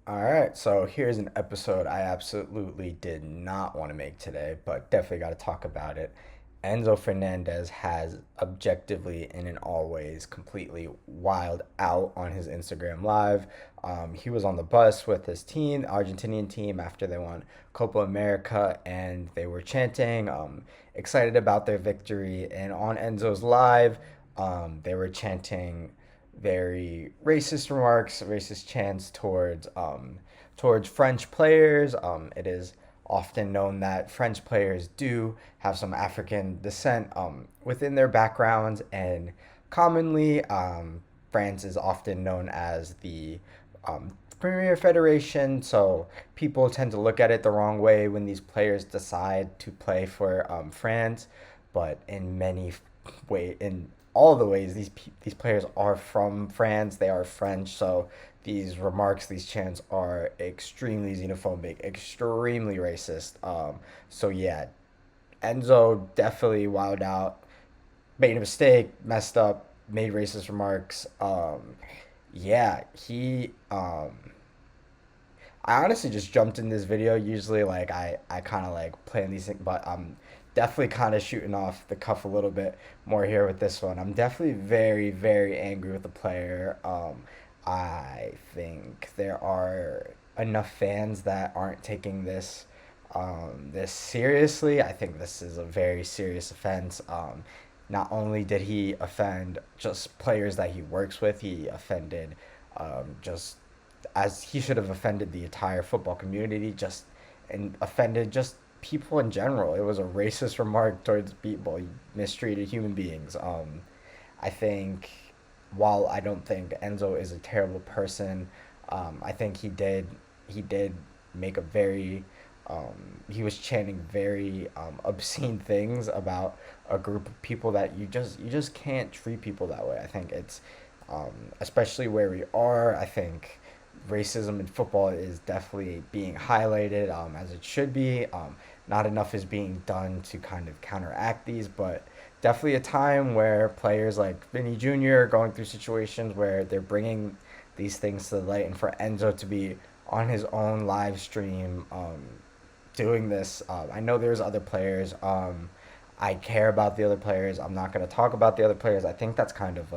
All right, so here's an episode I absolutely did not want to make today, but definitely got to talk about it. Enzo Fernandez has objectively and in all ways completely wild out on his Instagram Live. He was on the bus with his team, the Argentinian team, after they won Copa America, and they were chanting, excited about their victory. And on Enzo's Live, they were chanting very racist remarks, racist chants towards French players. It is often known that French players do have some African descent within their backgrounds, and commonly France is often known as the Premier Federation. So people tend to look at it the wrong way when these players decide to play for France, but in all the ways these players are from France. They are French, so these remarks, these chants are extremely xenophobic, extremely racist. So yeah, Enzo definitely wilded out, made a mistake, messed up, made racist remarks. Yeah, he I honestly just jumped in this video. Usually, like I kind of like plan these things, but I'm definitely kind of shooting off the cuff a little bit more here with this one. I'm definitely very, very angry with the player. I think there are enough fans that aren't taking this seriously. I think this is a very serious offense. Not only did he offend just players that he works with, he offended just as he should have offended the entire football community, just and offended just people in general. It was a racist remark towards people. He mistreated human beings. I think while I don't think Enzo is a terrible person, I think he did make a very he was chanting very obscene things about a group of people that you just can't treat people that way. I think it's especially where we are. I think racism in football is definitely being highlighted as it should be. Not enough is being done to kind of counteract these, but definitely a time where players like Vinny Jr. are going through situations where they're bringing these things to the light, and for Enzo to be on his own live stream doing this, I know there's other players. I care about the other players. I'm not going to talk about the other players. I think that's kind of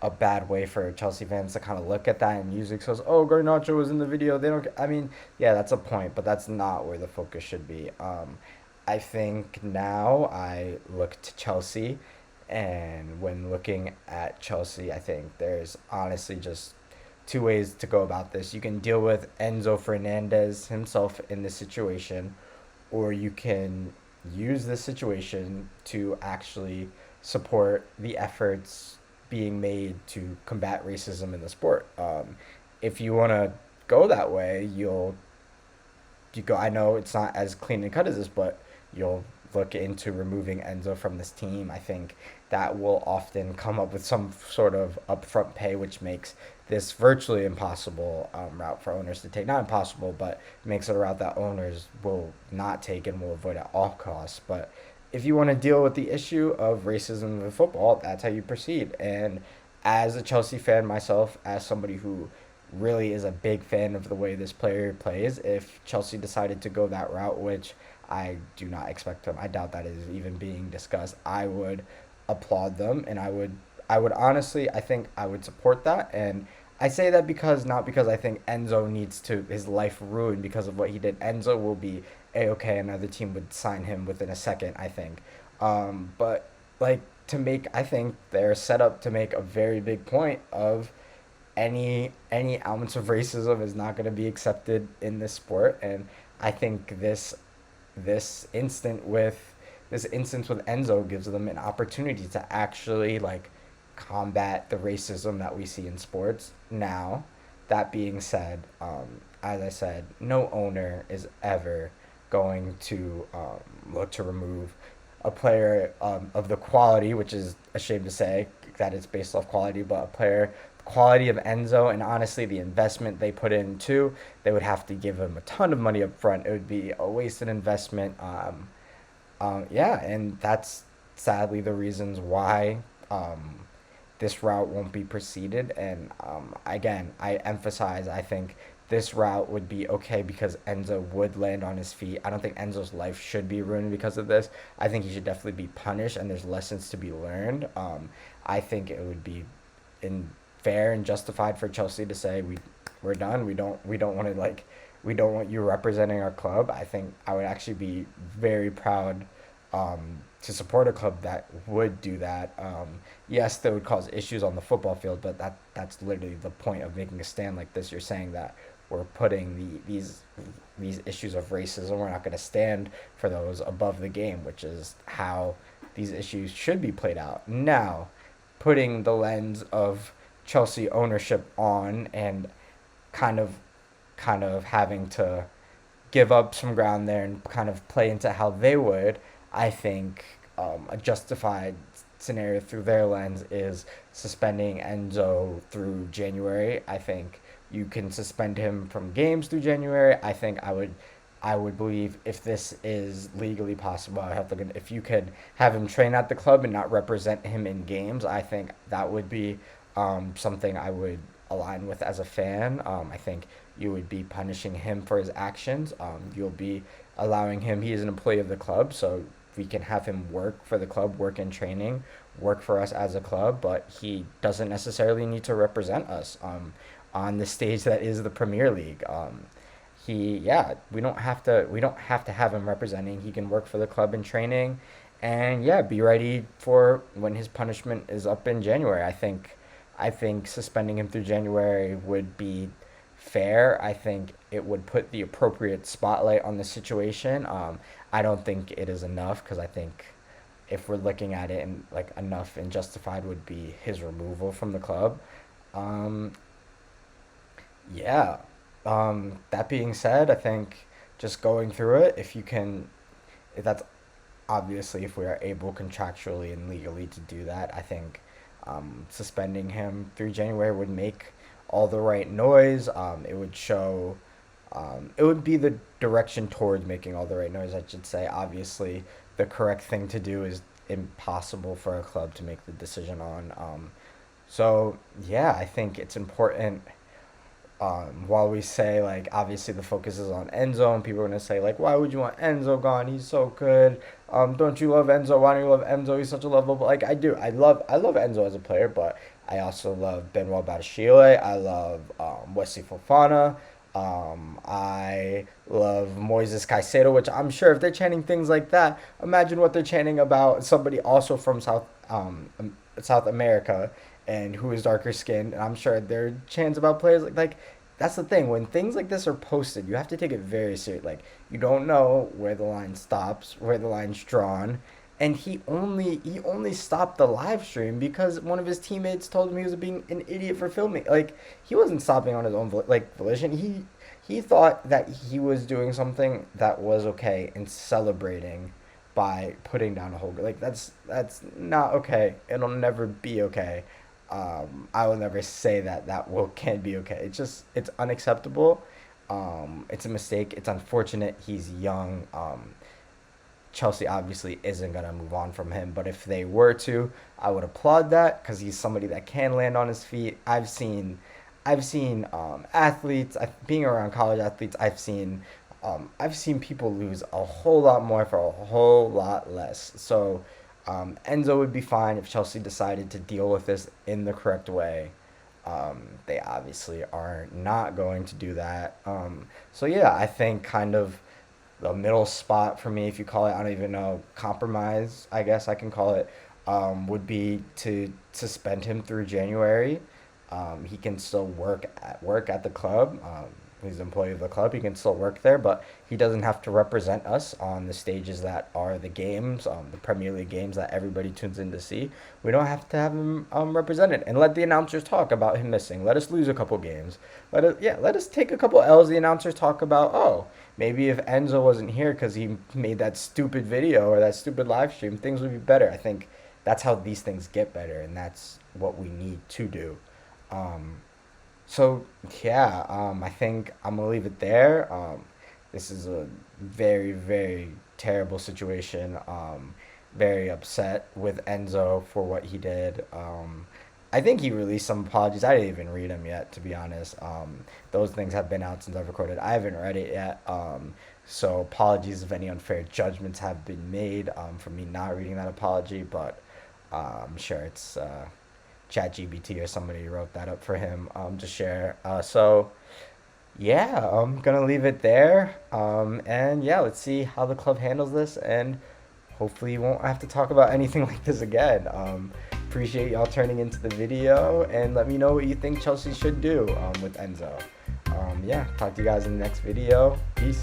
a bad way for Chelsea fans to kind of look at that and use it because, oh, Garnacho was in the video. They don't. I mean, yeah, that's a point, but that's not where the focus should be. I think now I look to Chelsea, and when looking at Chelsea, I think there's honestly just two ways to go about this. You can deal with Enzo Fernandez himself in this situation, or you can use this situation to actually support the efforts being made to combat racism in the sport. If you want to go that way, you go. I know it's not as clean and cut as this, but you'll look into removing Enzo from this team. I think that will often come up with some sort of upfront pay, which makes this virtually impossible route for owners to take. Not impossible, but makes it a route that owners will not take and will avoid at all costs. But if you want to deal with the issue of racism in football, that's how you proceed. And as a Chelsea fan myself, as somebody who really is a big fan of the way this player plays, if Chelsea decided to go that route, which I do not expect them, I doubt that is even being discussed, I would applaud them, and I would honestly, I think I would support that. And I say that because not because I think Enzo needs to his life ruined because of what he did. Enzo will be a okay. Another team would sign him within a second, I think. But like I think they're set up to make a very big point of any ounce of racism is not going to be accepted in this sport, and I think this instant with this instance with Enzo gives them an opportunity to actually like combat the racism that we see in sports now. That being said, as I said, no owner is ever going to look to remove a player of the quality, which is a shame to say that it's based off quality, but a player quality of Enzo and honestly the investment they put in too, they would have to give him a ton of money up front. It would be a wasted investment. Yeah, and that's sadly the reasons why this route won't be proceeded. And again, I emphasize, I think this route would be okay because Enzo would land on his feet. I don't think Enzo's life should be ruined because of this. I think he should definitely be punished, and there's lessons to be learned. I think it would be in fair and justified for Chelsea to say we're done. We don't want to like we don't want you representing our club. I think I would actually be very proud to support a club that would do that. Yes, that would cause issues on the football field, but that's literally the point of making a stand like this. You're saying that we're putting these issues of racism. We're not going to stand for those above the game, which is how these issues should be played out. Now, putting the lens of Chelsea ownership on and kind of kind of having to give up some ground there and kind of play into how they would, I think a justified scenario through their lens is suspending Enzo through January. I think you can suspend him from games through January. I would believe if this is legally possible, I have to if you could have him train at the club and not represent him in games. I think that would be something I would align with as a fan. I think you would be punishing him for his actions. You'll be allowing him. He is an employee of the club, so we can have him work for the club, work in training, work for us as a club. But he doesn't necessarily need to represent us on the stage that is the Premier League. Yeah, we don't have to have him representing. He can work for the club in training, and yeah, be ready for when his punishment is up in January. I think suspending him through January would be fair. I think it would put the appropriate spotlight on the situation. I don't think it is enough because I think if we're looking at it and like enough and justified would be his removal from the club. Um, yeah. That being said, I think just going through it, if that's obviously if we are able contractually and legally to do that, I think suspending him through January would make all the right noise. It would show, it would be the direction towards making all the right noise, I should say. Obviously, the correct thing to do is impossible for a club to make the decision on. So, yeah, I think it's important while we say like obviously the focus is on Enzo and people are gonna say like why would you want Enzo gone? He's so good. Don't you love Enzo? Why don't you love Enzo? He's such a lovable. Like I do. I love Enzo as a player, but I also love Benoit Badiashile. I love Wesley Fofana. I love Moises Caicedo, which I'm sure if they're chanting things like that, imagine what they're chanting about somebody also from South America and who is darker skinned. And I'm sure there are chants about players like that's the thing. When things like this are posted, you have to take it very serious. Like you don't know where the line stops, where the line's drawn. And he only stopped the live stream because one of his teammates told him he was being an idiot for filming. Like he wasn't stopping on his own volition. He thought that he was doing something that was okay and celebrating by putting down a whole like that's not okay. It'll never be okay. I will never say that that will can be okay. It's unacceptable. It's a mistake. It's unfortunate. He's young. Chelsea obviously isn't gonna move on from him, but if they were to, I would applaud that because he's somebody that can land on his feet. I've seen athletes. Being around college athletes, I've seen people lose a whole lot more for a whole lot less. So Enzo would be fine if Chelsea decided to deal with this in the correct way. They obviously are not going to do that. So yeah, I think kind of the middle spot for me, if you call it, I don't even know, compromise, I guess I can call it, would be to suspend him through January. He can still work at the club. He's an employee of the club. He can still work there, but he doesn't have to represent us on the stages that are the games, the Premier League games that everybody tunes in to see. We don't have to have him represented, and let the announcers talk about him missing. Let us lose a couple games. Let us take a couple L's. The announcers talk about maybe if Enzo wasn't here because he made that stupid video or that stupid live stream, things would be better. I think that's how these things get better, and that's what we need to do. Um, so yeah, I think I'm gonna leave it there. This is a very, very terrible situation. Very upset with Enzo for what he did. I think he released some apologies. I didn't even read them yet, to be honest. Those things have been out since I've recorded. I haven't read it yet. So apologies if any unfair judgments have been made for me not reading that apology, but I'm sure it's ChatGPT or somebody wrote that up for him to share. So yeah, I'm gonna leave it there. And yeah, let's see how the club handles this, and hopefully you won't have to talk about anything like this again. Appreciate y'all turning into the video, and let me know what you think Chelsea should do with Enzo. Yeah, talk to you guys in the next video. Peace.